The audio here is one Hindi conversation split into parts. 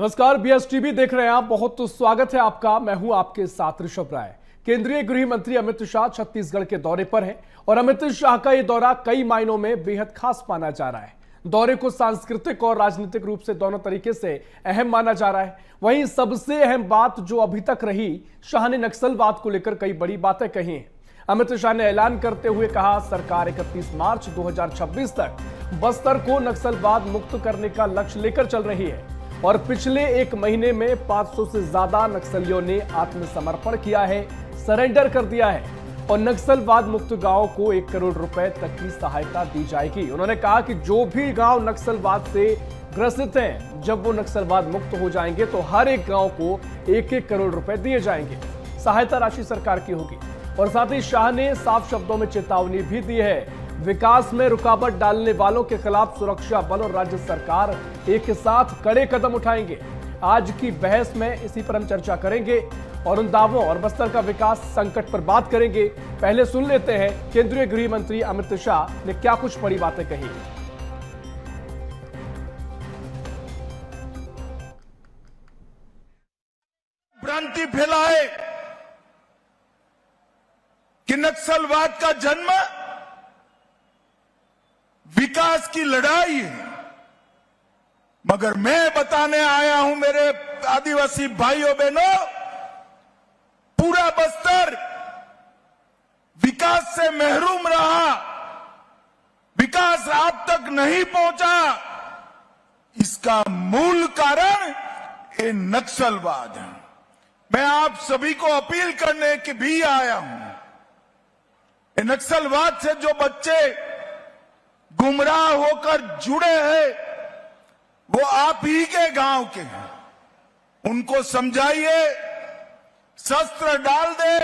नमस्कार, बीएसटीवी देख रहे हैं आप। बहुत स्वागत है आपका। मैं हूं आपके साथ ऋषभ राय। केंद्रीय गृह मंत्री अमित शाह छत्तीसगढ़ के दौरे पर हैं और अमित शाह का यह दौरा कई मायनों में बेहद खास माना जा रहा है। दौरे को सांस्कृतिक और राजनीतिक रूप से दोनों तरीके से अहम माना जा रहा है। वहीं सबसे अहम बात जो अभी तक रही, शाह ने नक्सलवाद को लेकर कई बड़ी बातें कही हैं। अमित शाह ने ऐलान करते हुए कहा, सरकार 31 मार्च 2026 तक बस्तर को नक्सलवाद मुक्त करने का लक्ष्य लेकर चल रही है और पिछले एक महीने में 500 से ज्यादा नक्सलियों ने आत्मसमर्पण किया है, सरेंडर कर दिया है और नक्सलवाद मुक्त गांव को 1 करोड़ रुपए तक की सहायता दी जाएगी। उन्होंने कहा कि जो भी गांव नक्सलवाद से ग्रसित हैं, जब वो नक्सलवाद मुक्त हो जाएंगे तो हर एक गांव को 1-1 करोड़ रुपए दिए जाएंगे। सहायता राशि सरकार की होगी। और साथ ही शाह ने साफ शब्दों में चेतावनी भी दी है, विकास में रुकावट डालने वालों के खिलाफ सुरक्षा बल और राज्य सरकार एक साथ कड़े कदम उठाएंगे। आज की बहस में इसी पर हम चर्चा करेंगे और उन दावों और बस्तर का विकास संकट पर बात करेंगे। पहले सुन लेते हैं केंद्रीय गृह मंत्री अमित शाह ने क्या कुछ बड़ी बातें कही। भ्रांति फैलाए कि नक्सलवाद का जन्म विकास की लड़ाई है, मगर मैं बताने आया हूं मेरे आदिवासी भाइयों बहनों, पूरा बस्तर विकास से महरूम रहा, विकास आप तक नहीं पहुंचा। इसका मूल कारण ये नक्सलवाद है। मैं आप सभी को अपील करने के भी आया हूं, ये नक्सलवाद से जो बच्चे गुमराह होकर जुड़े हैं, वो आप ही के गांव के हैं। उनको समझाइए, शस्त्र डाल दे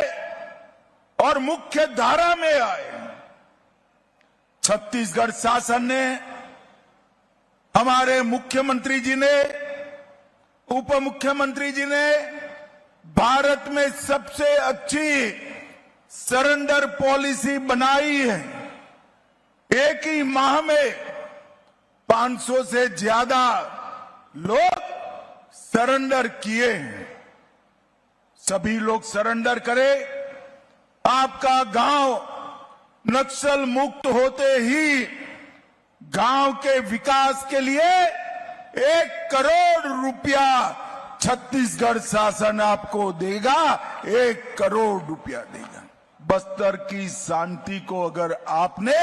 और मुख्य धारा में आए। छत्तीसगढ़ शासन ने, हमारे मुख्यमंत्री जी ने, उप मुख्यमंत्री जी ने भारत में सबसे अच्छी सरेंडर पॉलिसी बनाई है। एक ही माह में 500 से ज्यादा लोग सरेंडर किए हैं। सभी लोग सरेंडर करें। आपका गांव नक्सल मुक्त होते ही गांव के विकास के लिए 1 करोड़ रुपया छत्तीसगढ़ शासन आपको देगा। 1 करोड़ रुपया देगा। बस्तर की शांति को अगर आपने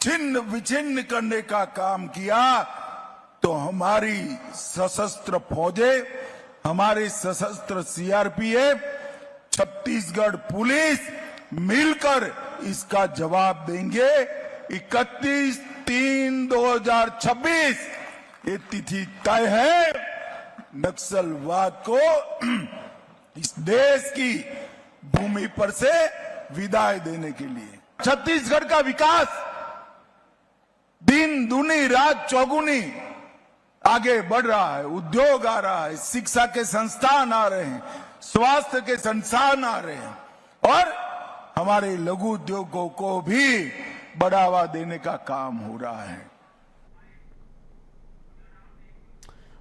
छिन्न विछिन्न करने का काम किया तो हमारी सशस्त्र फौजें, हमारी सशस्त्र सीआरपीएफ, छत्तीसगढ़ पुलिस मिलकर इसका जवाब देंगे। 31/3/2026 ये तिथि तय है नक्सलवाद को इस देश की भूमि पर से विदाई देने के लिए। छत्तीसगढ़ का विकास दिन दूनी रात चौगुनी आगे बढ़ रहा है। उद्योग आ रहा है, शिक्षा के संस्थान आ रहे हैं, स्वास्थ्य के संस्थान आ रहे हैं और हमारे लघु उद्योगों को भी बढ़ावा देने का काम हो रहा है।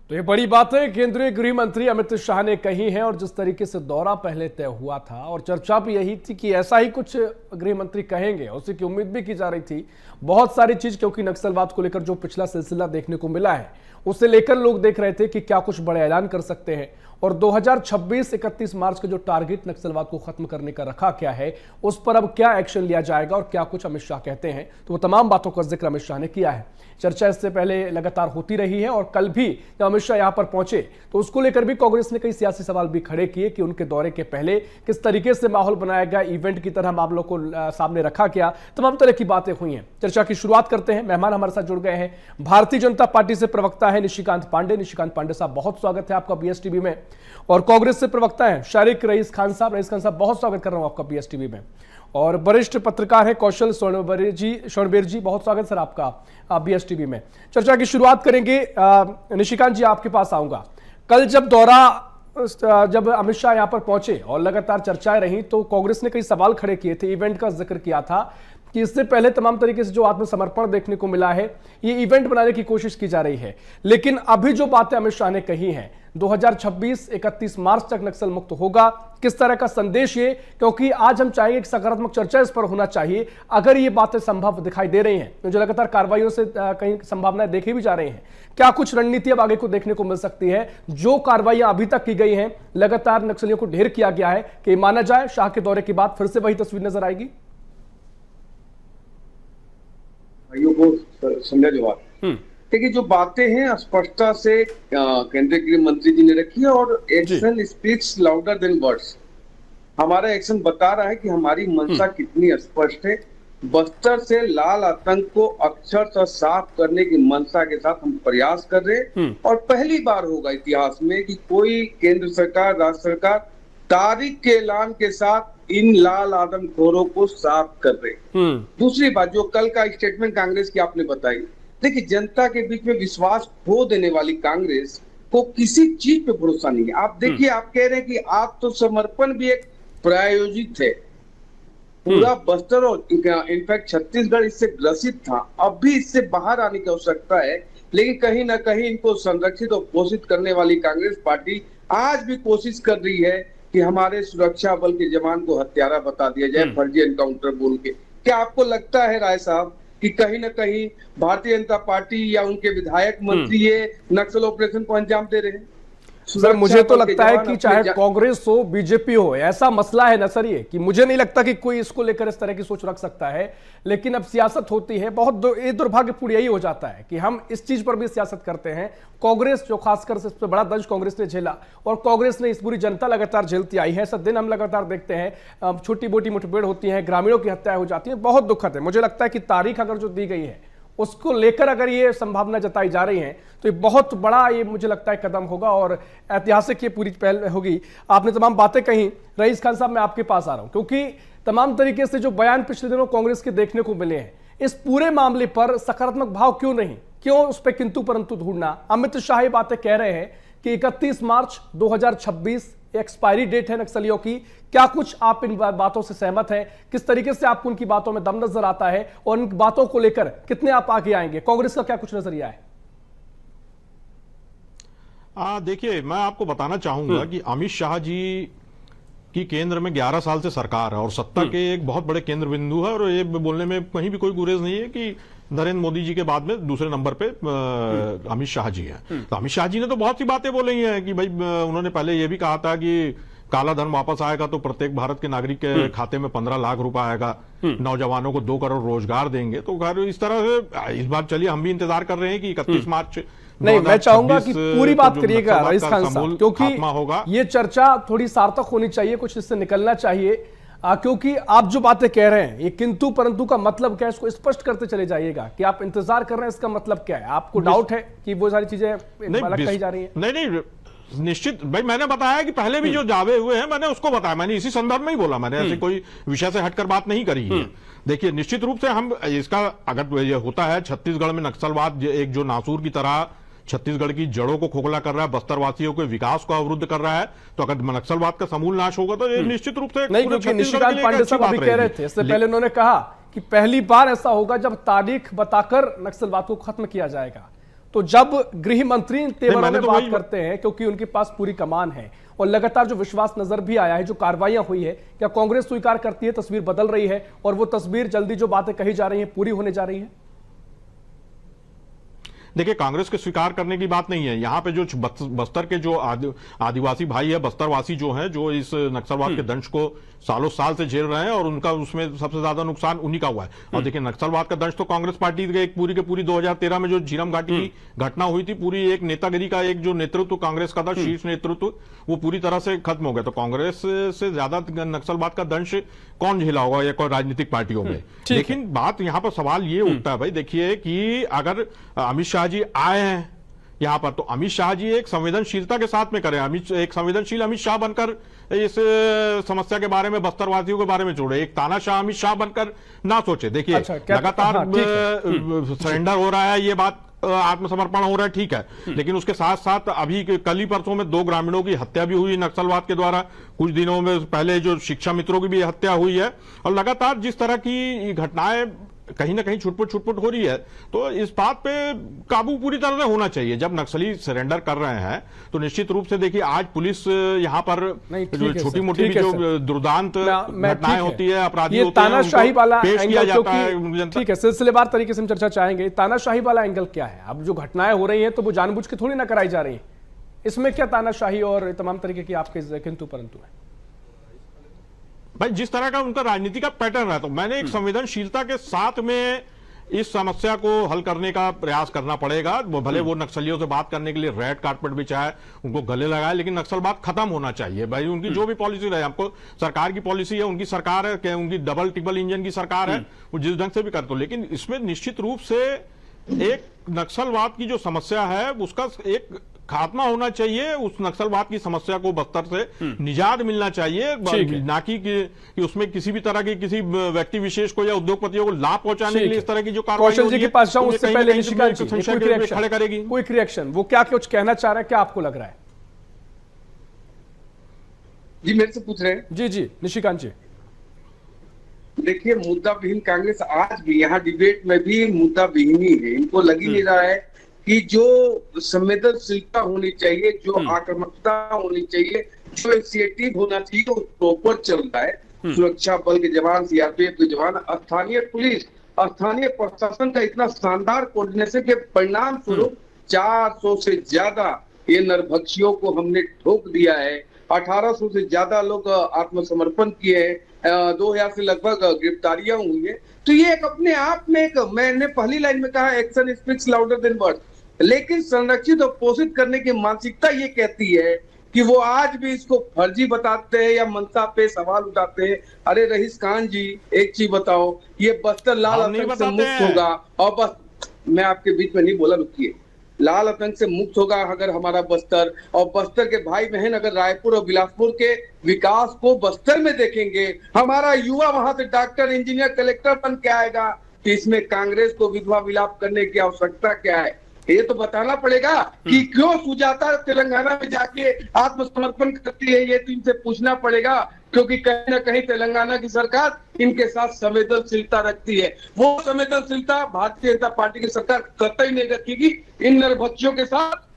तो ये बड़ी बातें केंद्रीय गृह मंत्री अमित शाह ने कही हैं और जिस तरीके से दौरा पहले तय हुआ था और चर्चा भी यही थी कि ऐसा ही कुछ गृह मंत्री कहेंगे, उसी की उम्मीद भी की जा रही थी। बहुत सारी चीज, क्योंकि नक्सलवाद को लेकर जो पिछला सिलसिला देखने को मिला है, उसे लेकर लोग देख रहे थे कि क्या कुछ बड़े ऐलान कर सकते हैं और 2026 31 मार्च का जो टारगेट नक्सलवाद को खत्म करने का रखा क्या है, उस पर अब क्या एक्शन लिया जाएगा और क्या कुछ अमित शाह कहते हैं। तो वो तमाम बातों का जिक्र अमित शाह ने किया है। चर्चा इससे पहले लगातार होती रही है और कल भी जब अमित शाह यहां पर पहुंचे तो उसको लेकर भी कांग्रेस ने कई सियासी सवाल भी खड़े किए कि उनके दौरे के पहले किस तरीके से माहौल बनाया गया, इवेंट की तरह मामलों को सामने रखा गया, तमाम तरह की बातें हुई हैं। चर्चा की शुरुआत करते हैं। मेहमान हमारे साथ जुड़ गए हैं, भारतीय जनता पार्टी से प्रवक्ता है निशिकांत पांडे। निशिकांत पांडे साहब, बहुत स्वागत है आपका बीएसटीवी में। और कांग्रेस से प्रवक्ता है शारिक रईस खान साहब। रईस खान साहब, बहुत स्वागत कर रहा हूं आपका बीएसटीवी में। और वरिष्ठ पत्रकार है कौशल स्वर्णबेर जी, बहुत स्वागत सर आपका बीएसटीवी में। चर्चा की शुरुआत करेंगे। निशिकांत जी, आपके पास आऊंगा। कल जब अमित शाह यहां पर पहुंचे और लगातार चर्चाएं रही तो कांग्रेस ने कई सवाल खड़े किए थे, इवेंट का जिक्र किया था कि इससे पहले तमाम तरीके से जो आत्मसमर्पण देखने को मिला है, ये इवेंट बनाने की कोशिश की जा रही है। लेकिन अभी जो बातें अमित शाह ने कही हैं, 2026 31 मार्च तक नक्सल मुक्त होगा, किस तरह का संदेश ये, क्योंकि आज हम चाहेंगे कि सकारात्मक चर्चा इस पर होना चाहिए। अगर ये बातें संभव दिखाई दे रही हैं, तो जो लगातार कार्रवाइयों से कहीं संभावनाएं देखी भी जा रही हैं, क्या कुछ रणनीति अब आगे को देखने को मिल सकती है? जो कार्रवाइयां अभी तक की गई हैं, लगातार नक्सलियों को ढेर किया गया है, कि माना जाए शाह के दौरे के बाद फिर से वही तस्वीर नजर आएगी? भाइयों को संध्या जवाब। देखिए, जो बातें हैं स्पष्टता से केंद्रीय गृह मंत्री जी ने रखी है, और action speaks louder than words. हमारा एक्शन बता रहा है कि हमारी मंशा कितनी स्पष्ट है। बस्तर से लाल आतंक को अक्षरशः साफ करने की मंशा के साथ हम प्रयास कर रहे हैं, और पहली बार होगा इतिहास में कि कोई केंद्र सरकार, राज्य सरकार तारीख के ऐलान के साथ इन लाल आदमखोरों को साफ कर रहे। दूसरी बात, जो कल का स्टेटमेंट कांग्रेस की आपने बताई, देखिए, जनता के बीच में विश्वास खो देने वाली कांग्रेस को किसी चीज पे भरोसा नहीं है। आप देखिए, आप कह रहे हैं कि आत्मसमर्पण भी एक प्रायोजित है। पूरा बस्तर और इनफैक्ट छत्तीसगढ़ इससे ग्रसित था। अब भी इससे बाहर आने की आवश्यकता है, लेकिन कहीं ना कहीं इनको संरक्षित और पोषित करने वाली कांग्रेस पार्टी आज भी कोशिश कर रही है कि हमारे सुरक्षा बल के जवान को हत्यारा बता दिया जाए, फर्जी एनकाउंटर बोल के। क्या आपको लगता है राय साहब कि कहीं ना कहीं भारतीय जनता पार्टी या उनके विधायक मंत्री ये नक्सल ऑपरेशन को अंजाम दे रहे हैं? सर, मुझे तो लगता है कि चाहे कांग्रेस हो, बीजेपी हो, ऐसा मसला है ना सर ये, कि मुझे नहीं लगता कि कोई इसको लेकर इस तरह की सोच रख सकता है। लेकिन अब सियासत होती है, बहुत ये दुर्भाग्यपूर्ण यही हो जाता है कि हम इस चीज पर भी सियासत करते हैं। कांग्रेस जो खासकर से इस पर बड़ा दंश कांग्रेस ने झेला, और कांग्रेस ने इस पूरी जनता लगातार झेलती आई है। ऐसा दिन हम लगातार देखते हैं, छोटी मोटी मुठभेड़ होती है, ग्रामीणों की हत्या हो जाती है, बहुत दुखद है। मुझे लगता है कि तारीख अगर जो दी गई है उसको लेकर अगर ये संभावना जताई जा रही है, तो ये बहुत बड़ा, ये मुझे लगता है कदम होगा, और ऐतिहासिक ये पूरी पहल होगी। आपने तमाम बातें कही। रईस खान साहब, मैं आपके पास आ रहा हूं, क्योंकि तमाम तरीके से जो बयान पिछले दिनों कांग्रेस के देखने को मिले हैं, इस पूरे मामले पर सकारात्मक भाव क्यों नहीं, क्यों उस पर किंतु परंतु ढूंढना? अमित शाह ये बातें कह रहे हैं कि 31 मार्च 2026 एक्सपायरी डेट है नक्सलियों की। क्या कुछ आप इन बातों से सहमत हैं? किस तरीके से आपको उनकी बातों में दम नजर आता है, और इन बातों को लेकर कितने आप आगे आएंगे? कांग्रेस का क्या कुछ नजरिया है? देखिए, मैं आपको बताना चाहूंगा कि अमित शाह जी की केंद्र में 11 साल से सरकार है, और सत्ता के एक बहुत बड़े केंद्र बिंदु है, और ये बोलने में कहीं भी कोई गुरेज नहीं है कि नरेंद्र मोदी जी के बाद में दूसरे नंबर पे अमित शाह जी हैं। तो अमित शाह जी ने तो बहुत सी बातें बोली हैं कि भाई, उन्होंने पहले ये भी कहा था कि काला धन वापस आएगा तो प्रत्येक भारत के नागरिक के खाते में 15 लाख रुपए आएगा, नौजवानों को 2 करोड़ रोजगार देंगे। तो खैर, इस तरह से इस बार चलिए हम भी इंतजार कर रहे हैं कि 31 मार्च नहीं, मैं चाहूंगा कि पूरी बात करिएगा रईस खान साहब, क्योंकि ये चर्चा थोड़ी सार्थक होनी चाहिए, कुछ इससे निकलना चाहिए। क्योंकि आप जो बातें कह रहे हैं, ये किंतु परंतु का मतलब क्या है, इसको स्पष्ट करते चले जाइएगा कि आप इंतजार कर रहे हैं, इसका मतलब क्या है? आपको डाउट है कि वो सारी चीजें अलग कही जा रही है? नहीं, निश्चित भाई, मैंने बताया कि पहले भी जो दावे हुए हैं मैंने उसको बताया, मैंने इसी संदर्भ में ही बोला, मैंने ऐसे कोई विषय से हटकर बात नहीं करी है। देखिए, निश्चित रूप से हम इसका, अगर ये होता है छत्तीसगढ़ में नक्सलवाद एक जो नासूर की तरह छत्तीसगढ़ की जड़ों को खोखला कर रहा है, बस्तर वासियों के विकास को अवरुद्ध कर रहा है, तो अगर नक्सलवाद का समूल नाश होगा तो ये निश्चित रूप से नहीं, क्योंकि निशिकांत पांडे साहब अभी कह रहे थे, इससे पहले उन्होंने कहा कि पहली बार ऐसा होगा जब तारीख बताकर नक्सलवाद को खत्म किया जाएगा। तो जब गृह मंत्री तेवरों में बात करते हैं, क्योंकि उनके पास पूरी कमान है, और लगातार जो विश्वास नजर भी आया है, जो कार्रवाइयां हुई है, क्या कांग्रेस स्वीकार करती है तस्वीर बदल रही है, और वो तस्वीर जल्दी जो बातें कही जा रही है पूरी होने जा रही है? देखिए, कांग्रेस के स्वीकार करने की बात नहीं है। यहाँ पे जो बस्तर के जो आदिवासी भाई है, बस्तरवासी जो हैं, जो इस नक्सलवाद के दंश को सालों साल से झेल रहे हैं, और उनका उसमें सबसे ज्यादा नुकसान उन्हीं का हुआ है। और देखिए, नक्सलवाद का दंश तो कांग्रेस पार्टी के एक पूरी के पूरी 2013 में जो झीरम घाटी की घटना हुई थी, पूरी एक नेतागिरी का एक जो नेतृत्व कांग्रेस का था, शीर्ष नेतृत्व, वो पूरी तरह से खत्म हो गया। तो कांग्रेस से ज्यादा नक्सलवाद का दंश कौन झेला होगा एक और राजनीतिक पार्टियों में? लेकिन बात यहाँ पर सवाल ये उठता है भाई, देखिए कि अगर अमित शाह जी आए हैं यहां पर, तो अमित शाह जी एक संवेदनशीलता के साथ में करें, एक संवेदनशील अमित शाह बनकर इस समस्या के बारे में, बस्तरवासियों के बारे में जोड़े, एक तानाशाह अमित शाह बनकर ना सोचे। देखिए, लगातार सरेंडर हो रहा है, ये बात आत्मसमर्पण हो रहा है, ठीक है, लेकिन उसके साथ साथ अभी कल ही परसों में 2 ग्रामीणों की हत्या भी हुई नक्सलवाद के द्वारा। कुछ दिनों में पहले जो शिक्षा मित्रों की भी हत्या हुई है, और लगातार जिस तरह की घटनाएं कहीं ना कहीं छुटपुट हो रही है, तो इस बात पे काबू पूरी तरह से होना चाहिए। जब नक्सली सरेंडर कर रहे हैं तो निश्चित रूप से देखिए, आज पुलिस यहाँ पर जो छोटी मोटी भी जो दुर्दांत घटनाएं होती है, अपराधी होते हैं, तानाशाही वाला पेश किया एंगल, जाता है। ठीक है, सिलसिलेवार तरीके से हम चर्चा चाहेंगे। तानाशाही वाला एंगल क्या है? अब जो घटनाएं हो रही हैं तो वो जानबूझ के थोड़ी ना कराई जा रही है, इसमें क्या तानाशाही और तमाम तरीके की आपके किंतु परंतु है? भाई जिस तरह का उनका राजनीति का पैटर्न है, तो मैंने एक संवेदनशीलता के साथ में इस समस्या को हल करने का प्रयास करना पड़ेगा। वो भले वो नक्सलियों से बात करने के लिए रेड कार्पेट भी चाहे उनको गले लगाए, लेकिन नक्सलवाद खत्म होना चाहिए। भाई उनकी जो भी पॉलिसी रहे, हमको सरकार की पॉलिसी है, उनकी सरकार है, उनकी डबल टिबल इंजन की सरकार है, वो जिस ढंग से भी कर दो, लेकिन इसमें निश्चित रूप से एक नक्सलवाद की जो समस्या है उसका एक खात्मा होना चाहिए। उस नक्सलवाद की समस्या को बस्तर से निजात मिलना चाहिए, ना कि उसमें किसी भी तरह की किसी व्यक्ति विशेष को या उद्योगपतियों को लाभ पहुंचाने के लिए इस तरह की जो कार्रवाई कौशल जी के पास जाऊं उससे पहले निशिकांत जी खड़े करेगी। क्विक रिएक्शन, वो क्या कुछ कहना चाह रहा है, क्या आपको लग रहा है? जी मेरे से पूछ रहे हैं? जी जी निशिकांत जी। देखिए, मुद्दा विहीन कांग्रेस आज भी यहाँ डिबेट में भी मुद्दा विहीन ही है। इनको लग ही नहीं रहा है कि जो संवेदनशीलता होनी चाहिए, जो आक्रामकता होनी चाहिए, जो इनिशिएटिव होना चाहिए, वो प्रॉपर चल रहा है। सुरक्षा बल के जवान, सीआरपीएफ के जवान, स्थानीय पुलिस, स्थानीय प्रशासन का इतना शानदार कोऑर्डिनेशन के परिणाम स्वरूप 400 से ज्यादा ये नरभक्षियों को हमने ठोक दिया है। 1800 से ज्यादा लोग आत्मसमर्पण किए हैं, 2000 से लगभग गिरफ्तारियां हुई है। तो ये एक अपने आप में एक, मैंने पहली लाइन में कहा, action speaks louder than words, लेकिन संरक्षित और पोषित करने की मानसिकता ये कहती है कि वो आज भी इसको फर्जी बताते हैं या मनसा पे सवाल उठाते हैं। अरे रईस खान जी, एक चीज बताओ, ये बस्तर लाल आतंक से मुक्त होगा, और बस मैं आपके बीच में नहीं बोला, रुकिए, लाल आतंक से मुक्त होगा अगर हमारा बस्तर, और बस्तर के भाई बहन अगर रायपुर और बिलासपुर के विकास को बस्तर में देखेंगे, हमारा युवा वहां से डॉक्टर, इंजीनियर, कलेक्टर बन के आएगा, तो इसमें कांग्रेस को विधवा विलाप करने की आवश्यकता क्या है? ये तो बताना पड़ेगा कि क्यों सुजाता तेलंगाना में जाके आत्मसमर्पण करती है। ये तो इनसे पूछना पड़ेगा, क्योंकि कहीं ना कहीं तेलंगाना की सरकार इनके साथ संवेदनशीलता रखती है। वो संवेदनशीलता भारतीय जनता पार्टी की सरकार कतई नहीं रखेगी इन नरभक्षियों के साथ।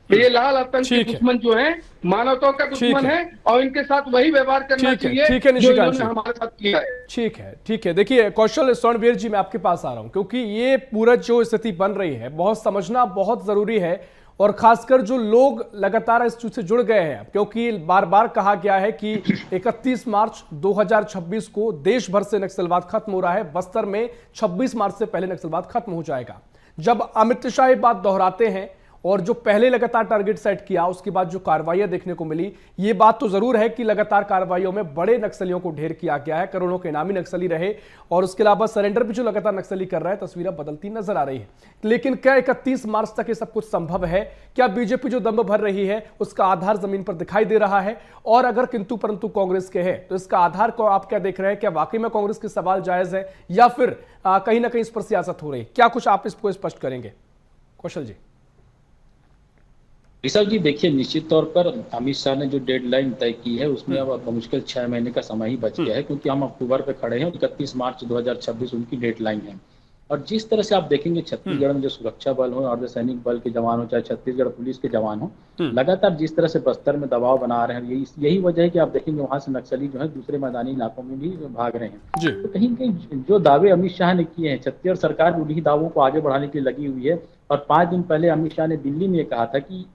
ये लाल आतंक के दुश्मन जो है, मानवता का दुश्मन है, और इनके साथ वही व्यवहार करना चाहिए जो इन्होंने हमारे साथ किया है। ठीक है। देखिए कौशल स्वर्णवीर जी, मैं आपके पास आ रहा हूं, क्योंकि ये पूरा जो स्थिति बन रही है बहुत समझना बहुत जरूरी है, और खासकर जो लोग लगातार इस चीज से जुड़ गए हैं, क्योंकि बार बार कहा गया है कि 31 मार्च 2026 को देश भर से नक्सलवाद खत्म हो रहा है, बस्तर में 26 मार्च से पहले नक्सलवाद खत्म हो जाएगा। जब अमित शाह ये बात दोहराते हैं, और जो पहले लगातार टारगेट सेट किया, उसके बाद जो कार्रवाइयां देखने को मिली, ये बात तो जरूर है कि लगातार कार्रवाइयों में बड़े नक्सलियों को ढेर किया गया है, करोड़ों के इनामी नक्सली रहे, और उसके अलावा सरेंडर भी जो लगातार नक्सली कर रहा है, तस्वीरें बदलती नजर आ रही है। लेकिन क्या 31 मार्च तक ये सब कुछ संभव है? क्या बीजेपी जो दम भर रही है उसका आधार जमीन पर दिखाई दे रहा है? और अगर किंतु परंतु कांग्रेस के है तो इसका आधार को आप क्या देख रहे हैं? क्या वाकई में कांग्रेस के सवाल जायज है, या फिर कहीं ना कहीं इस पर सियासत हो रही है? क्या कुछ आप इसको स्पष्ट करेंगे कौशल जी? ऋषभ जी, देखिए, निश्चित तौर पर अमित शाह ने जो डेडलाइन तय की है उसमें अब मुश्किल 6 महीने का समय ही बच गया है, क्योंकि हम अक्टूबर पे खड़े हैं। 31 मार्च 2026 उनकी डेडलाइन है। और जिस तरह से आप देखेंगे छत्तीसगढ़ में जो सुरक्षा बल हो, अर्धसैनिक बल के जवान हो, चाहे छत्तीसगढ़ पुलिस के जवान हो, लगातार जिस तरह से बस्तर में दबाव बना रहे हैं, यही वजह है कि आप देखेंगे वहां से नक्सली जो है दूसरे मैदानी इलाकों में भी भाग रहे हैं। तो कहीं कहीं जो दावे अमित शाह ने किए हैं, छत्तीसगढ़ सरकार उन्हीं दावों को आगे बढ़ाने के लिए लगी हुई है। और 5 दिन पहले अमित शाह ने दिल्ली में कहा था कि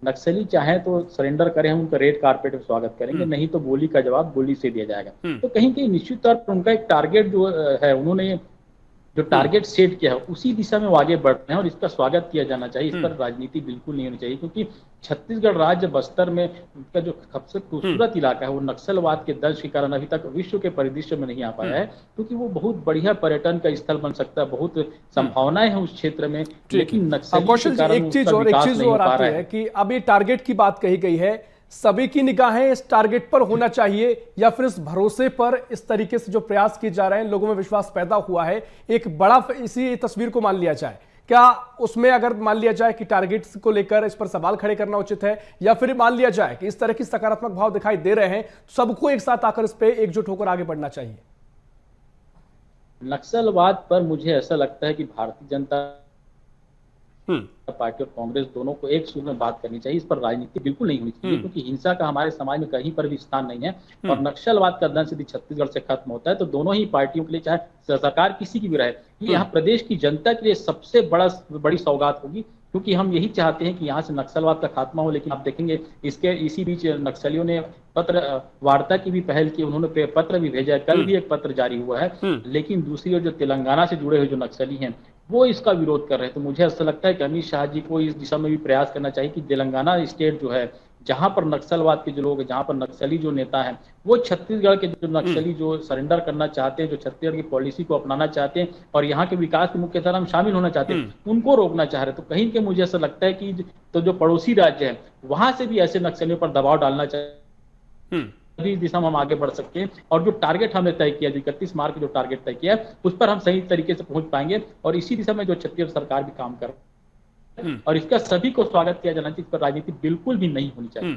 नक्सली चाहे तो सरेंडर करें, हम उनका रेड कारपेट में स्वागत करेंगे, नहीं तो गोली का जवाब गोली से दिया जाएगा। तो कहीं कहीं निश्चित तौर पर उनका एक टारगेट जो है, उन्होंने जो टारगेट सेट किया है उसी दिशा में वो आगे बढ़ रहे हैं, और इसका स्वागत किया जाना चाहिए। इस पर राजनीति बिल्कुल नहीं होनी चाहिए, क्योंकि छत्तीसगढ़ राज्य बस्तर में उनका जो सबसे खूबसूरत इलाका है वो नक्सलवाद के दर्ज के कारण अभी तक विश्व के परिदृश्य में नहीं आ पाया है, क्योंकि वो बहुत बढ़िया पर्यटन का स्थल बन सकता है, बहुत संभावनाएं हैं उस क्षेत्र में। लेकिन नक्सली के कारण एक चीज और आती है कि अब ये टारगेट की बात कही गई है, सभी की निगाहें इस टारगेट पर होना चाहिए, या फिर इस भरोसे पर इस तरीके से जो प्रयास किए जा रहे हैं, लोगों में विश्वास पैदा हुआ है, एक बड़ा इसी तस्वीर को मान लिया जाए क्या उसमें अगर मान लिया जाए कि टारगेट्स को लेकर इस पर सवाल खड़े करना उचित है, या फिर मान लिया जाए कि इस तरह की सकारात्मक भाव दिखाई दे रहे हैं, सबको एक साथ आकर इस पे एकजुट होकर आगे बढ़ना चाहिए? नक्सलवाद पर मुझे ऐसा लगता है कि भारतीय जनता पार्टी और कांग्रेस दोनों को एक सुर में बात करनी चाहिए। इस पर राजनीति बिल्कुल नहीं होनी चाहिए, क्योंकि हिंसा का हमारे समाज में कहीं पर भी स्थान नहीं है। और नक्सलवाद का दंश यदि छत्तीसगढ़ से खत्म होता है तो दोनों ही पार्टियों के लिए, चाहे सरकार किसी की भी रहे, ये यहाँ प्रदेश की जनता के लिए सबसे बड़ी सौगात होगी, क्योंकि हम यही चाहते हैं कि यहाँ से नक्सलवाद का खात्मा हो। लेकिन आप देखेंगे इसी बीच नक्सलियों ने पत्र वार्ता की भी पहल की, उन्होंने पत्र भी भेजा है, कल भी एक पत्र जारी हुआ है। लेकिन दूसरी ओर जो तेलंगाना से जुड़े हुए जो नक्सली हैं वो इसका विरोध कर रहे हैं। तो मुझे ऐसा लगता है कि अमित शाह जी को इस दिशा में भी प्रयास करना चाहिए कि तेलंगाना स्टेट जो है, जहां पर नक्सलवाद के जो लोग हैं, जहां पर नक्सली जो नेता हैं, वो छत्तीसगढ़ के जो नक्सली जो सरेंडर करना चाहते हैं, जो छत्तीसगढ़ की पॉलिसी को अपनाना चाहते हैं और यहाँ के विकास की मुख्य धारा में शामिल होना चाहते हैं, उनको रोकना चाह रहे हैं। तो कहीं के मुझे ऐसा लगता है कि तो जो पड़ोसी राज्य है वहां से भी ऐसे नक्सलियों पर दबाव डालना चाहिए, इस दिशा में हम आगे बढ़ सकते हैं। और जो टारगेट हमने तय किया, 31 मार्च जो टारगेट तय किया है, उस पर हम सही तरीके से पहुंच पाएंगे। और इसी दिशा में जो छत्तीसगढ़ सरकार भी काम कर रही है, और इसका सभी को स्वागत किया जाना चाहिए। इस पर राजनीति बिल्कुल भी नहीं होनी चाहिए।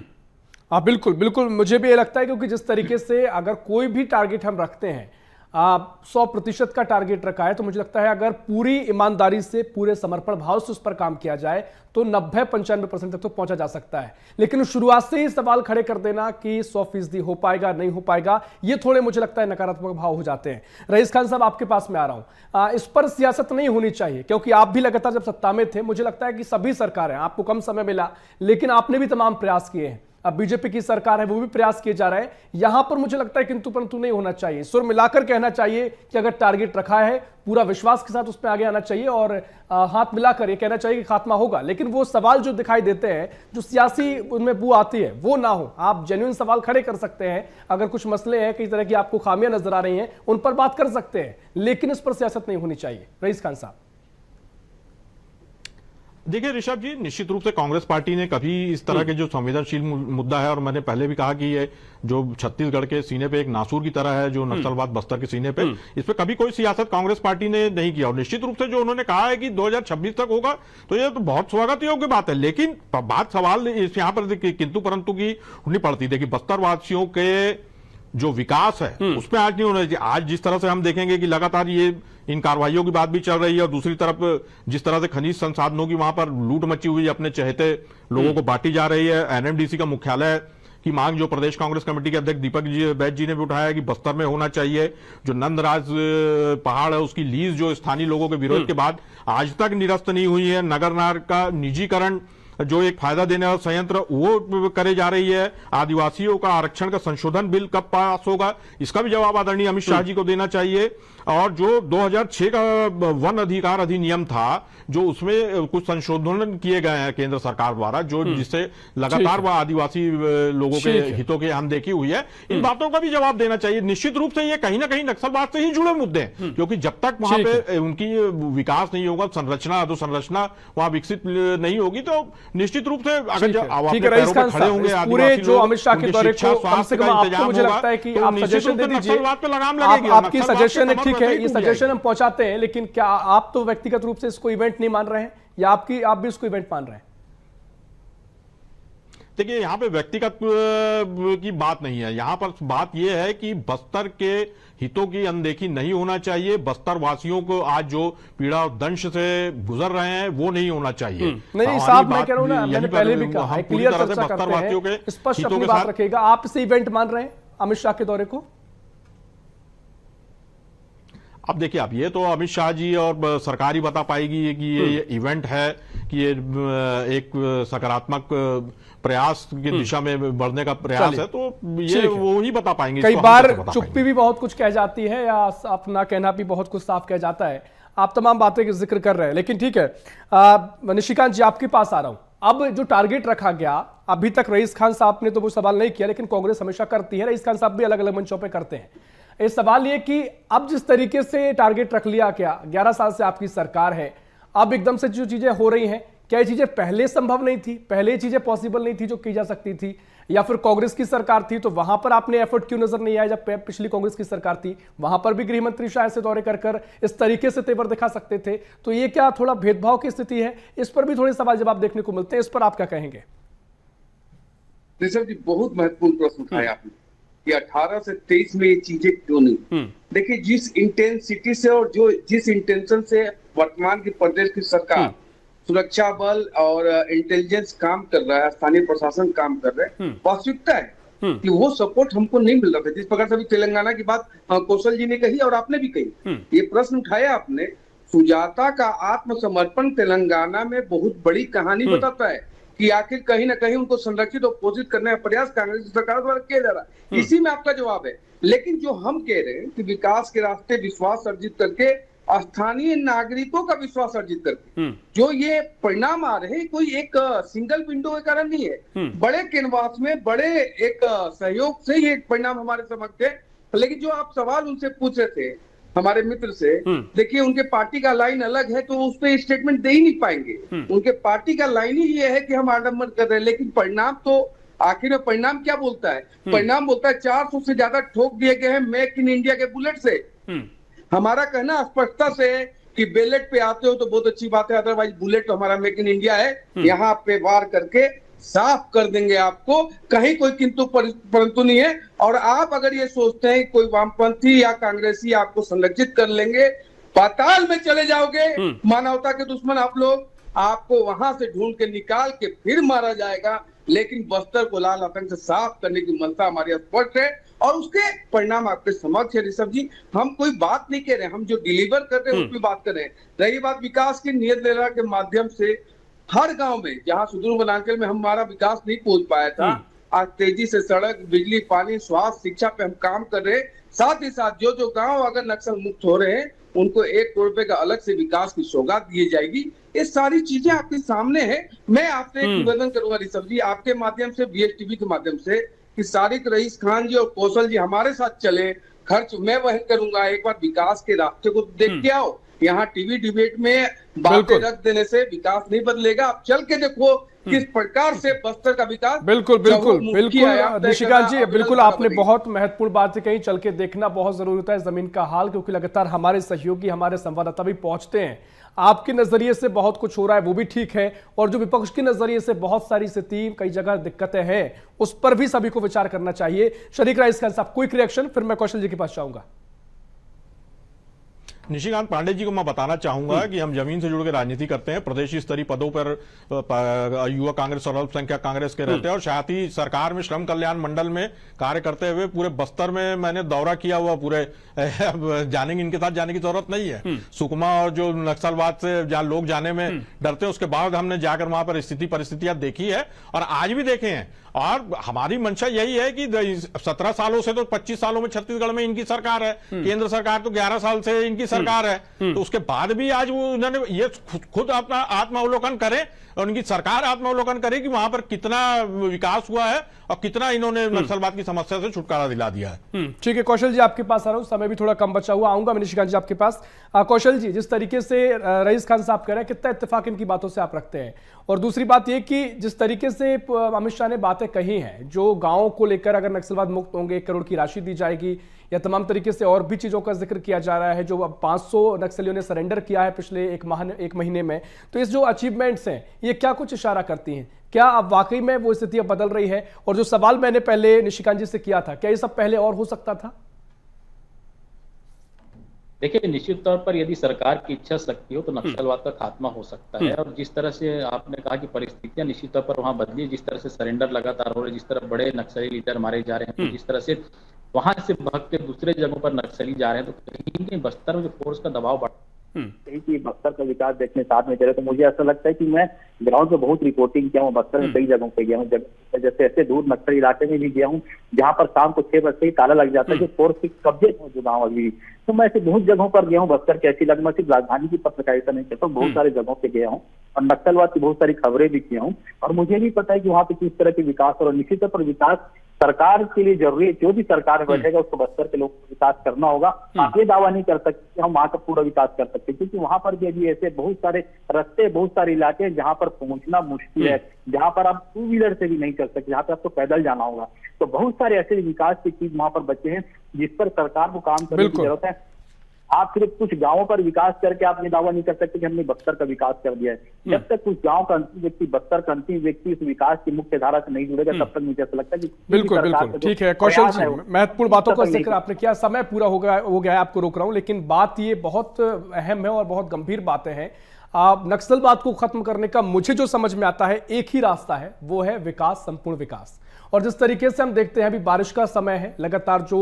हाँ, बिल्कुल बिल्कुल, मुझे भी ये लगता है, क्योंकि जिस तरीके से अगर कोई भी टारगेट हम रखते हैं, 100% का टारगेट रखा है, तो मुझे लगता है अगर पूरी ईमानदारी से, पूरे समर्पण भाव से उस पर काम किया जाए तो 90-95% तक तो पहुंचा जा सकता है। लेकिन शुरुआत से ही सवाल खड़े कर देना कि 100% हो पाएगा नहीं हो पाएगा, ये थोड़े मुझे लगता है नकारात्मक भाव हो जाते हैं। रईस खान साहब, आपके पास में आ रहा हूं, इस पर सियासत नहीं होनी चाहिए, क्योंकि आप भी लगातार जब सत्ता में थे, मुझे लगता है कि सभी सरकारें, आपको कम समय मिला लेकिन आपने भी तमाम प्रयास किए हैं। अब बीजेपी की सरकार है, वो भी प्रयास किए जा रहे हैं। यहां पर मुझे लगता है किंतु परंतु नहीं होना चाहिए, सुर मिलाकर कहना चाहिए कि अगर टारगेट रखा है, पूरा विश्वास के साथ उसमें आगे आना चाहिए और हाथ मिलाकर ये कहना चाहिए कि खात्मा होगा। लेकिन वो सवाल जो दिखाई देते हैं, जो सियासी उनमें बू आती है, वो ना हो। आप जेन्युइन सवाल खड़े कर सकते हैं, अगर कुछ मसले हैं, कई तरह की आपको खामियां नजर आ रही हैं, उन पर बात कर सकते हैं, लेकिन इस पर सियासत नहीं होनी चाहिए। रईस खान साहब, देखिए ऋषभ जी, निश्चित रूप से कांग्रेस पार्टी ने कभी इस तरह के जो संवेदनशील मुद्दा है, और मैंने पहले भी कहा कि ये जो छत्तीसगढ़ के सीने पे एक नासूर की तरह है, जो नक्सलवाद बस्तर के सीने पे, इस पे कभी कोई सियासत कांग्रेस पार्टी ने नहीं किया। और निश्चित रूप से जो उन्होंने कहा है कि 2026 तक होगा, तो ये तो बहुत स्वागत योग्य बात है। लेकिन बात सवाल यहाँ पर किंतु परंतु की नहीं पड़ती। देखिए, बस्तर वासियों के जो विकास है उसमें आज नहीं होना चाहिए। आज जिस तरह से हम देखेंगे कि लगातार ये इन कार्रवाइयों की बात भी चल रही है, और दूसरी तरफ जिस तरह से खनिज संसाधनों की वहां पर लूट मची हुई, अपने चहेते लोगों को बांटी जा रही है। एनएमडीसी का मुख्यालय की मांग जो प्रदेश कांग्रेस कमेटी के अध्यक्ष दीपक बैज जी ने भी उठाया है कि बस्तर में होना चाहिए। जो नंदराज पहाड़ है उसकी लीज जो स्थानीय लोगों के विरोध के बाद आज तक निरस्त नहीं हुई है। नगरनार का निजीकरण जो एक फायदा देने वाला संयंत्र, वो करे जा रही है। आदिवासियों का आरक्षण का संशोधन बिल कब पास होगा, इसका भी जवाब आदरणीय अमित शाह जी को देना चाहिए। और जो 2006 का वन अधिकार अधिनियम था, जो उसमें कुछ संशोधन किए गए हैं केंद्र सरकार द्वारा, जो जिससे लगातार वह आदिवासी लोगों के हितों की अनदेखी हुई है, इन बातों का भी जवाब देना चाहिए। निश्चित रूप से ये कहीं ना कहीं नक्सलवाद से ही जुड़े मुद्दे हैं, क्योंकि जब तक वहां पे उनकी विकास नहीं होगा, संरचना अधोसंरचना वहां विकसित नहीं होगी, तो निश्चित रूप से अगर खड़े होंगे पूरे जो अमित शाह के दौरे को कम से कम आपको मुझे लगता है कि आप सजेशन दे दीजिए, आपकी सजेशन है, ठीक है, ये सजेशन हम पहुंचाते हैं। लेकिन क्या आप तो व्यक्तिगत रूप से इसको इवेंट नहीं मान रहे हैं, या आप भी इसको इवेंट मान रहे हैं? देखिए, यहाँ पे व्यक्तिगत की बात नहीं है। यहाँ पर बात यह है कि बस्तर के हितों की अनदेखी नहीं होना चाहिए। बस्तर वासियों को आज जो पीड़ा और दंश से गुजर रहे हैं वो नहीं होना चाहिए। नहीं साहब, मैं कह रहा हूं ना, मैंने पहले भी कहा, क्लियर चर्चा करते हैं, स्पष्ट अपनी बात रखेगा। आप इसे इवेंट मान रहे हैं अमित शाह के दौरे को? अब देखिए, अब ये तो अमित शाह जी और सरकार ही बता पाएगी कि ये इवेंट है, कि ये एक सकारात्मक प्रयास की दिशा में बढ़ने का प्रयास है, तो ये वो ही बता पाएंगे। कई बार चुप्पी भी बहुत कुछ कह जाती है, या अपना कहना भी बहुत कुछ साफ कह जाता है। आप तमाम बातें का जिक्र कर रहे हैं, लेकिन ठीक है। निशिकांत जी, आपके पास आ रहा हूं। अब जो टारगेट रखा गया, अभी तक रईस खान साहब ने तो वो सवाल नहीं किया, लेकिन कांग्रेस हमेशा करती है, रईस खान साहब भी अलग अलग मंचों पर करते हैं। ये सवाल ये कि अब जिस तरीके से टारगेट रख लिया, क्या 11 साल से आपकी सरकार है, अब एकदम से जो चीजें हो रही हैं, क्या ये चीजें पहले संभव नहीं थी? पहले चीजें पॉसिबल नहीं थी जो की जा सकती थी? या फिर कांग्रेस की सरकार थी तो वहां पर आपने एफर्ट क्यों नजर नहीं आया? जब पिछली कांग्रेस की सरकार थी वहां पर भी गृह मंत्री शायद से दौरे कर इस तरीके से तेवर दिखा सकते थे। तो ये क्या थोड़ा भेदभाव की स्थिति है? इस पर भी थोड़े सवाल जवाब देखने को मिलते हैं, इस पर आप क्या कहेंगे? ऋषभ जी, बहुत महत्वपूर्ण प्रश्न उठाया आपने कि 18 से 23 में ये चीजें क्यों नहीं। देखिए, जिस इंटेंसिटी से और जिस इंटेंशन से वर्तमान की प्रदेश की सरकार, सुरक्षा बल और इंटेलिजेंस काम कर रहा है, स्थानीय प्रशासन काम कर रहे हैं, वास्तविकता है कि वो सपोर्ट हमको नहीं मिल रहा था। जिस प्रकार से अभी तेलंगाना की बात कौशल जी ने कही और आपने भी कही, ये प्रश्न उठाया आपने, सुजाता का आत्मसमर्पण तेलंगाना में बहुत बड़ी कहानी बताता है कि आखिर कहीं ना कहीं उनको संरक्षित और पोषित करने का प्रयास कांग्रेस सरकार द्वारा किया जा रहा है। इसी में आपका जवाब है। लेकिन जो हम कह रहे हैं कि विकास के रास्ते विश्वास अर्जित करके, स्थानीय नागरिकों का विश्वास अर्जित करके जो ये परिणाम आ रहे हैं, कोई एक सिंगल विंडो के कारण नहीं है, बड़े कैनवास में बड़े एक सहयोग से ही एक परिणाम हमारे समक्ष है। लेकिन जो आप सवाल उनसे पूछ रहे थे, हमारे मित्र से, देखिए उनके पार्टी का लाइन अलग है तो उस पर स्टेटमेंट दे ही नहीं पाएंगे। उनके पार्टी का लाइन ही ये है कि हम आडम्बर कर रहे हैं, लेकिन परिणाम तो आखिर में परिणाम क्या बोलता है? परिणाम बोलता है 400 से ज्यादा ठोक दिए गए हैं मेक इन इंडिया के बुलेट से। हमारा कहना स्पष्टता से है कि बैलेट पे आते हो तो बहुत अच्छी बात है, अदरवाइज बुलेट तो हमारा मेक इन इंडिया है, यहाँ पे वार करके साफ कर देंगे आपको, कहीं कोई किंतु परंतु नहीं है। और आप अगर ये सोचते हैं कोई वामपंथी या कांग्रेसी आपको संरक्षित कर लेंगे, पाताल में चले जाओगे, मानवता के दुश्मन आप लोग, आपको वहां से ढूंढ के निकाल के फिर मारा जाएगा। लेकिन बस्तर को लाल आतंक से साफ करने की मंशा हमारी स्पष्ट है और उसके परिणाम आपके समक्ष है। ऋषभ जी, हम कोई बात नहीं कह रहे, हम जो डिलीवर कर रहे हैं उसकी बात कर रहे हैं। रही बात विकास की नियत लेना के माध्यम से हर गांव में, जहां सुदूर वनांचल में हमारा विकास नहीं पहुंच पाया था, आज तेजी से सड़क, बिजली, पानी, स्वास्थ्य, शिक्षा पे हम काम कर रहे हैं। साथ ही साथ जो गांव अगर नक्सल मुक्त हो रहे हैं उनको 1 करोड़ रुपए का अलग से विकास की सौगात दी जाएगी। ये सारी चीजें आपके सामने है। मैं आपसे एक निवेदन करूंगा ऋषभ जी, आपके माध्यम से, BSTV के माध्यम से, कि सारिक रईस खान जी और कौशल जी हमारे साथ चले, खर्च मैं वहन करूंगा, एक बार विकास के रास्ते को देख के आओ। यहाँ टीवी डिबेट में बातें रख देने से विकास नहीं बदलेगा। आप चल के देखो किस प्रकार से बस्तर का विकास। बिल्कुल निशिकांत जी, बिल्कुल आपने बहुत महत्वपूर्ण बात कही। चल के देखना बहुत जरूरी होता है जमीन का हाल, क्योंकि लगातार हमारे सहयोगी, हमारे संवाददाता भी पहुंचते हैं। आपके नजरिए से बहुत कुछ हो रहा है, वो भी ठीक है, और जो विपक्ष के नजरिए से बहुत सारी स्थिति, कई जगह दिक्कतें हैं, उस पर भी सभी को विचार करना चाहिए। शरीक रईस खान साहब, क्विक रिएक्शन, फिर मैं कौशल जी के पास जाऊंगा। निशिकांत पांडे जी को मैं बताना चाहूंगा कि हम जमीन से जुड़ के राजनीति करते हैं। प्रदेश स्तरीय पदों पर युवा कांग्रेस और अल्पसंख्यक कांग्रेस के रहते हैं, और साथ ही सरकार में श्रम कल्याण मंडल में कार्य करते हुए पूरे बस्तर में मैंने दौरा किया हुआ। पूरे जाने इनके साथ जाने की जरूरत नहीं है। सुकमा और जो नक्सलवाद से जहां लोग जाने में डरते हैं, उसके बाद हमने जाकर वहां पर परिस्थितियां देखी है और आज भी देखे हैं। और हमारी मंशा यही है कि 17 सालों से तो 25 सालों में छत्तीसगढ़ में इनकी सरकार है, केंद्र सरकार तो 11 साल से इनकी सरकार है, तो उसके बाद भी आज वो उन्होंने ये खुद अपना आत्मावलोकन करें और उनकी सरकार आत्मावलोकन करे कि वहां पर कितना विकास हुआ है और कितना इन्होंने नक्सलवाद की समस्या से छुटकारा दिला दिया है। ठीक है कौशल जी, आपके पास आ रहा हूं, समय भी थोड़ा कम बचा हुआ, आऊंगा निशिकांत जी आपके पास। कौशल जी, जिस तरीके से रईस खान साहब कह रहे हैं, कितना इत्तेफाक इनकी बातों से आप रखते हैं? और दूसरी बात यह कि जिस तरीके से अमित शाह ने बातें कही हैं, जो गांवों को लेकर अगर नक्सलवाद मुक्त होंगे 1 करोड़ की राशि दी जाएगी, या तमाम तरीके से और भी चीजों का जिक्र किया जा रहा है, जो 500 नक्सलियों ने सरेंडर किया है पिछले एक महीने में, तो इस जो अचीवमेंट्स हैं ये क्या कुछ इशारा करती हैं? क्या अब वाकई में वो स्थितियां बदल रही है? और जो सवाल मैंने पहले निशिकांत जी से किया था, क्या ये सब पहले और हो सकता था? देखिए, निश्चित तौर पर यदि सरकार की इच्छा शक्ति हो तो नक्सलवाद का खात्मा हो सकता है। और जिस तरह से आपने कहा कि परिस्थितियां निश्चित तौर पर वहां बदली, जिस तरह से सरेंडर लगातार हो रहे, जिस तरह बड़े नक्सली लीडर मारे जा रहे हैं, तो जिस तरह से वहां से भाग के दूसरे जगहों पर नक्सली जा रहे हैं, तो कहीं कहीं बस्तर में जो फोर्स का दबाव बढ़ कि बस्तर का विकास देखने साथ में चले, तो मुझे ऐसा लगता है कि मैं ग्राउंड पे बहुत रिपोर्टिंग किया हूँ। बस्तर में कई जगहों पे गया हूँ, जैसे ऐसे दूर नक्सल इलाके में भी गया हूँ जहाँ पर शाम को 6 बजे से ही ताला लग जाता है, जो फोर्स के कब्जे है जो गाँव अभी। तो मैं ऐसे बहुत जगहों पर गया हूँ बस्तर के, ऐसी लगभग सिर्फ राजधानी की पत्रकारिता नहीं करता, बहुत सारे जगहों पे गया हूँ और नक्सलवाद की बहुत सारी खबरें भी किया हूँ। और मुझे भी पता है कि वहाँ पे किस तरह के विकास और निश्चित तौर पर विकास सरकार के लिए जरूरी है, जो भी सरकार में बैठेगा उसको बस्तर के लोगों को विकास करना होगा। आप ये दावा नहीं कर सकते कि हम वहां का पूरा विकास कर सकते, क्योंकि वहां पर भी अभी ऐसे बहुत सारे रास्ते, बहुत सारे इलाके हैं जहां पर पहुंचना मुश्किल है, जहां पर आप 2 व्हीलर से भी नहीं कर सकते, जहां पर आपको पैदल जाना होगा। तो बहुत सारे ऐसे विकास की चीज वहां पर बचे हैं जिस पर सरकार को काम करने की जरूरत है। आप सिर्फ कुछ गांवों पर विकास करके आप ये दावा नहीं कर सकते कि हमने बस्तर का विकास कर दिया है। जब तक कुछ गांव का अंतिम व्यक्ति, बस्तर का अंतिम व्यक्ति इस विकास की मुख्य धारा से नहीं जुड़ेगा, तब तक मुझे ऐसा लगता है कि बिल्कुल बिल्कुल ठीक है। कौशल जी, महत्वपूर्ण बातों का जिक्र आपने किया, समय पूरा हो गया है, आपको रोक रहा हूं, लेकिन बात ये बहुत अहम है और बहुत गंभीर बातें हैं। नक्सलवाद को खत्म करने का मुझे जो समझ में आता है एक ही रास्ता है, वो है विकास, संपूर्ण विकास। और जिस तरीके से हम देखते हैं अभी बारिश का समय है, लगातार जो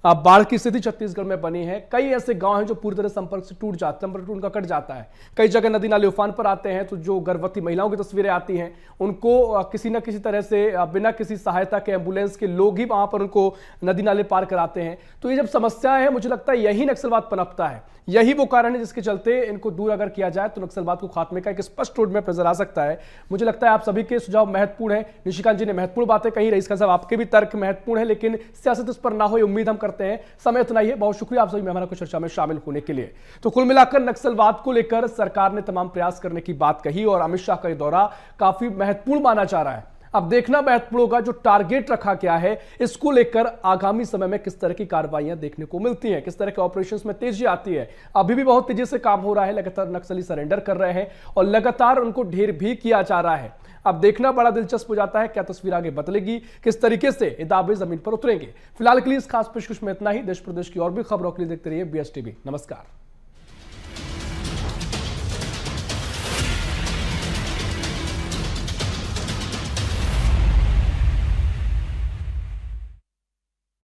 बाढ़ की स्थिति छत्तीसगढ़ में बनी है, कई ऐसे गांव हैं जो पूरी तरह संपर्क से टूट जाते हैं, संपर्क उनका कट जाता है। कई जगह नदी नाले उफान पर आते हैं, तो जो गर्भवती महिलाओं की तस्वीरें आती हैं उनको किसी न किसी तरह से बिना किसी सहायता के एम्बुलेंस के लोग ही वहां पर उनको नदी नाले पार कराते हैं। तो ये जब समस्या है, मुझे लगता है यही नक्सलवाद पनपता है, यही वो कारण है जिसके चलते इनको दूर अगर किया जाए तो नक्सलवाद को खात्मे का एक स्पष्ट रोड मैप नजर आ सकता है। मुझे लगता है आप सभी के सुझाव महत्वपूर्ण है। निशिकांत जी ने महत्वपूर्ण बातें कही, रईस खान साहब आपके भी तर्क महत्वपूर्ण है, लेकिन सियासत इस पर ना हो ये उम्मीद हम करते हैं। समय इतना ही है, बहुत शुक्रिया आप सभी मेहमानों को चर्चा में शामिल होने के लिए। तो कुल मिलाकर नक्सलवाद को लेकर सरकार ने तमाम प्रयास करने की बात कही और अमित शाह का यह दौरा काफी महत्वपूर्ण माना जा रहा है। अब देखना महत्वपूर्ण होगा जो टारगेट रखा गया है, इसको लेकर आगामी समय में किस तरह की कार्रवाइयां देखने को मिलती हैं, किस तरह के ऑपरेशंस में तेजी आती है। अभी भी बहुत तेजी से काम हो रहा है, लगातार नक्सली सरेंडर कर रहे हैं और लगातार उनको ढेर भी किया जा रहा है। अब देखना बड़ा दिलचस्प हो जाता है, क्या तस्वीर आगे बदलेगी, किस तरीके से ये दावे जमीन पर उतरेंगे। फिलहाल के लिए इस खास पेशकश में इतना ही। देश प्रदेश की और भी खबरों के लिए देखते रहिए BSTV। नमस्कार।